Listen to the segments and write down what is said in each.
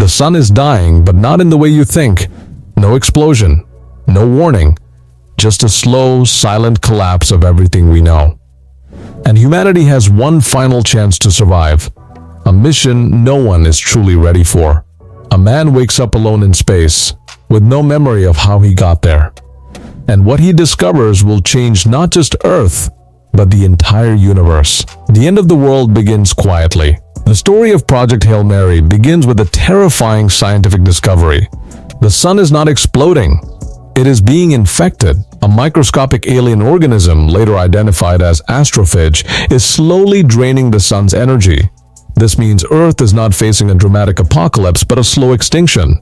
The sun is dying, but not in the way you think. No explosion, no warning, just a slow, silent collapse of everything we know. And humanity has one final chance to survive. A mission no one is truly ready for. A man wakes up alone in space, with no memory of how he got there. And what he discovers will change not just Earth, but the entire universe. The end of the world begins quietly. The story of Project Hail Mary begins with a terrifying scientific discovery. The sun is not exploding. It is being infected. A microscopic alien organism, later identified as astrophage, is slowly draining the sun's energy. This means Earth is not facing a dramatic apocalypse, but a slow extinction.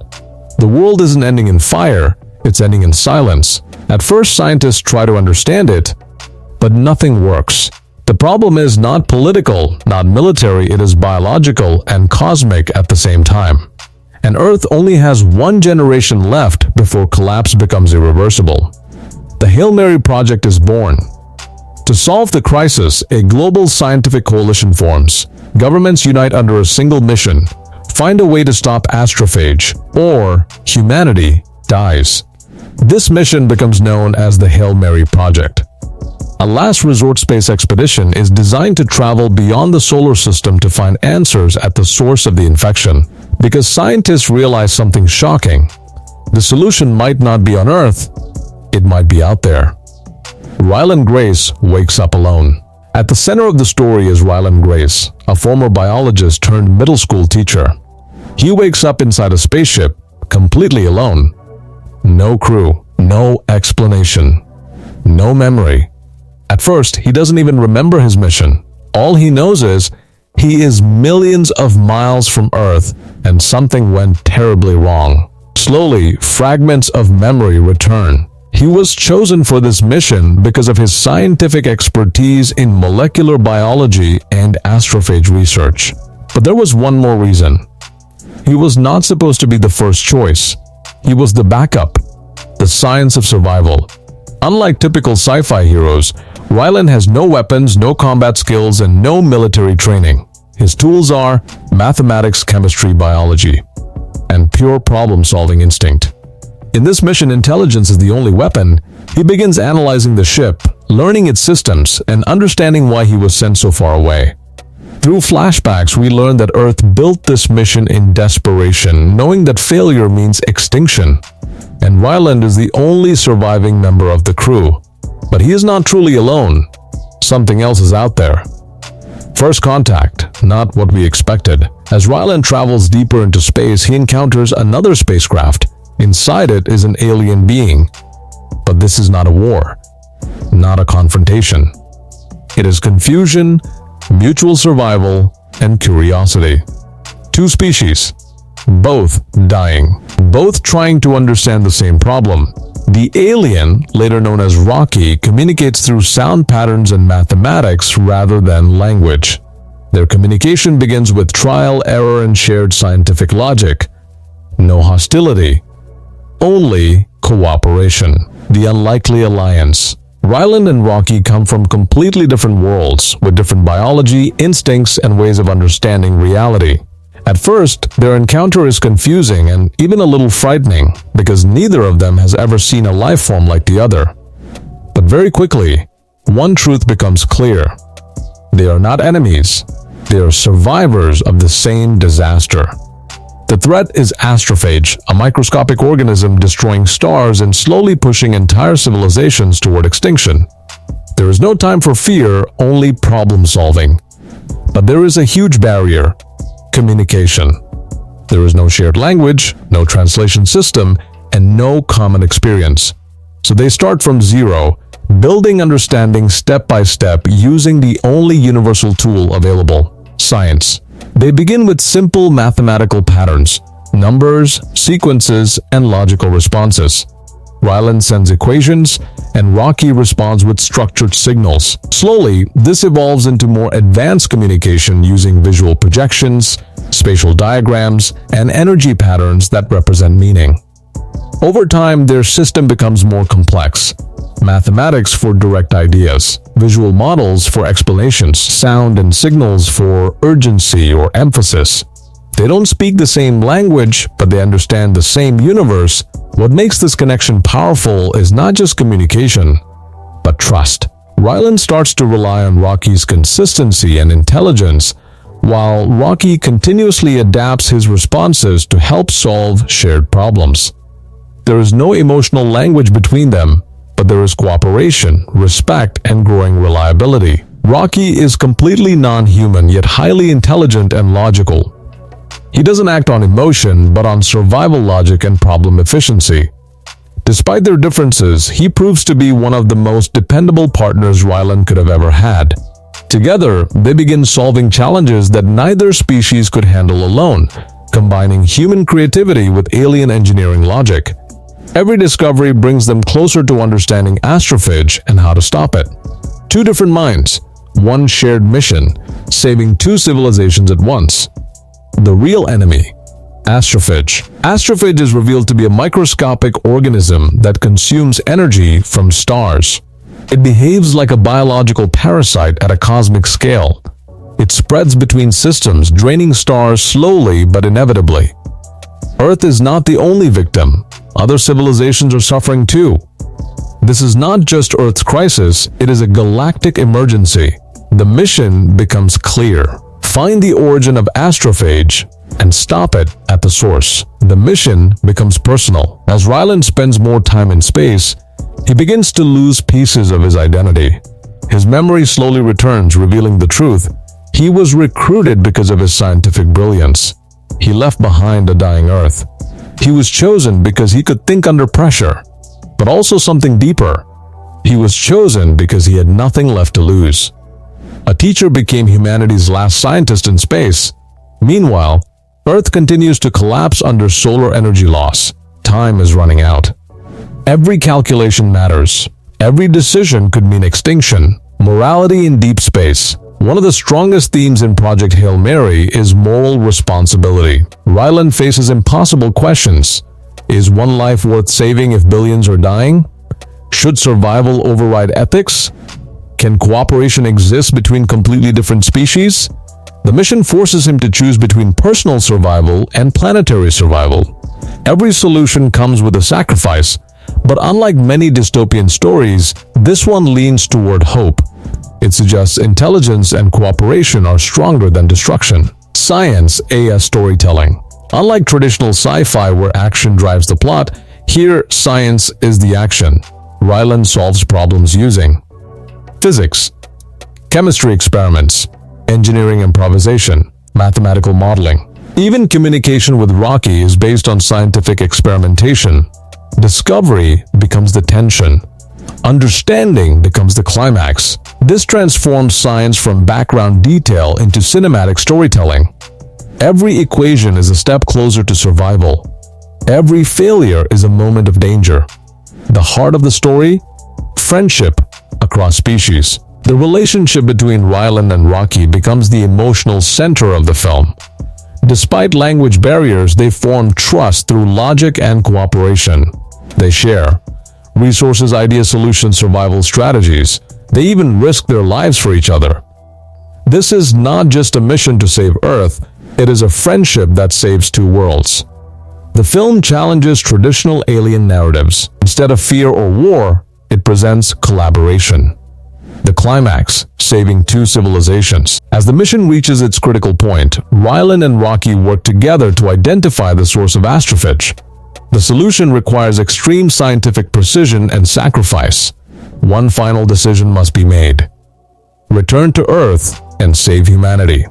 The world isn't ending in fire, it's ending in silence. At first, scientists try to understand it, but nothing works. The problem is not political, not military, it is biological and cosmic at the same time. And Earth only has one generation left before collapse becomes irreversible. The Hail Mary project is born. To solve the crisis, a global scientific coalition forms. Governments unite under a single mission: find a way to stop astrophage, or humanity dies. This mission becomes known as the Hail Mary Project. A last resort space expedition is designed to travel beyond the solar system to find answers at the source of the infection. Because scientists realize something shocking. The solution might not be on Earth, it might be out there. Ryland Grace wakes up alone. At the center of the story is Ryland Grace, a former biologist turned middle school teacher. He wakes up inside a spaceship, completely alone. No crew, no explanation, no memory. At first, he doesn't even remember his mission. All he knows is he is millions of miles from Earth and something went terribly wrong. Slowly, fragments of memory return. He was chosen for this mission because of his scientific expertise in molecular biology and astrophage research. But there was one more reason. He was not supposed to be the first choice. He was the backup, the science of survival. Unlike typical sci-fi heroes, Ryland has no weapons, no combat skills, and no military training. His tools are mathematics, chemistry, biology, and pure problem-solving instinct. In this mission, intelligence is the only weapon. He begins analyzing the ship, learning its systems, and understanding why he was sent so far away. Through flashbacks, we learn that Earth built this mission in desperation, knowing that failure means extinction. And Ryland is the only surviving member of the crew. But he is not truly alone. Something else is out there. First contact, not what we expected. As Ryland travels deeper into space, he encounters another spacecraft. Inside it is an alien being. But this is not a war, not a confrontation. It is confusion, mutual survival, and curiosity. Two species, both dying, both trying to understand the same problem. The alien, later known as Rocky, communicates through sound patterns and mathematics rather than language. Their communication begins with trial, error, and shared scientific logic. No hostility, only cooperation. The unlikely alliance. Ryland and Rocky come from completely different worlds, with different biology, instincts, and ways of understanding reality. At first, their encounter is confusing and even a little frightening because neither of them has ever seen a life form like the other. But very quickly, one truth becomes clear. They are not enemies. They are survivors of the same disaster. The threat is astrophage, a microscopic organism destroying stars and slowly pushing entire civilizations toward extinction. There is no time for fear, only problem solving. But there is a huge barrier. Communication. There is no shared language, no translation system, and no common experience. So they start from zero, building understanding step by step using the only universal tool available, science. They begin with simple mathematical patterns, numbers, sequences, and logical responses. Ryland sends equations, and Rocky responds with structured signals. Slowly, this evolves into more advanced communication using visual projections, spatial diagrams, and energy patterns that represent meaning. Over time, their system becomes more complex. Mathematics for direct ideas, visual models for explanations, sound and signals for urgency or emphasis. They don't speak the same language, but they understand the same universe. What makes this connection powerful is not just communication, but trust. Rylan starts to rely on Rocky's consistency and intelligence, while Rocky continuously adapts his responses to help solve shared problems. There is no emotional language between them, but there is cooperation, respect, and growing reliability. Rocky is completely non-human yet highly intelligent and logical. He doesn't act on emotion, but on survival logic and problem efficiency. Despite their differences, he proves to be one of the most dependable partners Rylan could have ever had. Together, they begin solving challenges that neither species could handle alone, combining human creativity with alien engineering logic. Every discovery brings them closer to understanding astrophage and how to stop it. Two different minds, one shared mission, saving two civilizations at once. The real enemy, astrophage. Astrophage is revealed to be a microscopic organism that consumes energy from stars. It behaves like a biological parasite at a cosmic scale. It spreads between systems, draining stars slowly but inevitably. Earth is not the only victim. Other civilizations are suffering too. This is not just Earth's crisis, it is a galactic emergency. The mission becomes clear. Find the origin of astrophage and stop it at the source. The mission becomes personal. As Rylan spends more time in space, he begins to lose pieces of his identity. His memory slowly returns, revealing the truth. He was recruited because of his scientific brilliance. He left behind a dying Earth. He was chosen because he could think under pressure, but also something deeper. He was chosen because he had nothing left to lose. A teacher became humanity's last scientist in space. Meanwhile, Earth continues to collapse under solar energy loss. Time is running out. Every calculation matters. Every decision could mean extinction. Morality in deep space. One of the strongest themes in Project Hail Mary is moral responsibility. Rylan faces impossible questions. Is one life worth saving if billions are dying? Should survival override ethics? Can cooperation exist between completely different species? The mission forces him to choose between personal survival and planetary survival. Every solution comes with a sacrifice, but unlike many dystopian stories, this one leans toward hope. It suggests intelligence and cooperation are stronger than destruction. Science as storytelling. Unlike traditional sci-fi where action drives the plot, here science is the action. Rylan solves problems using physics, chemistry experiments, engineering improvisation, mathematical modeling. Even communication with Rocky is based on scientific experimentation. Discovery becomes the tension. Understanding becomes the climax. This transforms science from background detail into cinematic storytelling. Every equation is a step closer to survival. Every failure is a moment of danger. The heart of the story? Friendship across species. The relationship between Rylan and Rocky becomes the emotional center of the film. Despite language barriers, they form trust through logic and cooperation. They share resources, ideas, solutions, survival strategies. They even risk their lives for each other. This is not just a mission to save Earth, it is a friendship that saves two worlds. The film challenges traditional alien narratives. Instead of fear or war, it presents collaboration. The climax, saving two civilizations. As the mission reaches its critical point, Rylan and Rocky work together to identify the source of astrophage. The solution requires extreme scientific precision and sacrifice. One final decision must be made. Return to Earth and save humanity,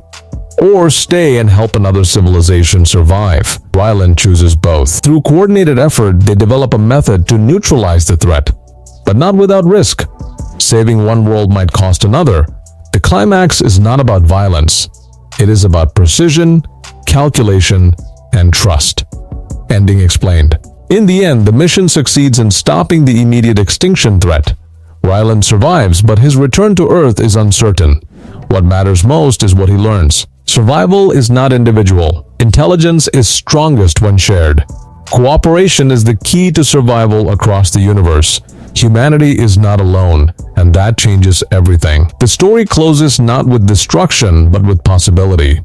or stay and help another civilization survive. Rylan chooses both. Through coordinated effort, they develop a method to neutralize the threat, but not without risk. Saving one world might cost another. The climax is not about violence. It is about precision, calculation, and trust. Ending explained. In the end, the mission succeeds in stopping the immediate extinction threat. Rylan survives, but his return to Earth is uncertain. What matters most is what he learns. Survival is not individual. Intelligence is strongest when shared. Cooperation is the key to survival across the universe. Humanity is not alone, and that changes everything. The story closes not with destruction, but with possibility.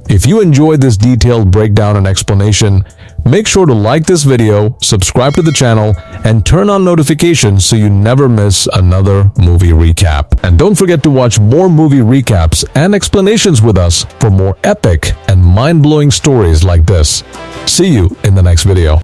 If you enjoyed this detailed breakdown and explanation, make sure to like this video, subscribe to the channel, and turn on notifications so you never miss another movie recap. And don't forget to watch more movie recaps and explanations with us for more epic and mind-blowing stories like this. See you in the next video.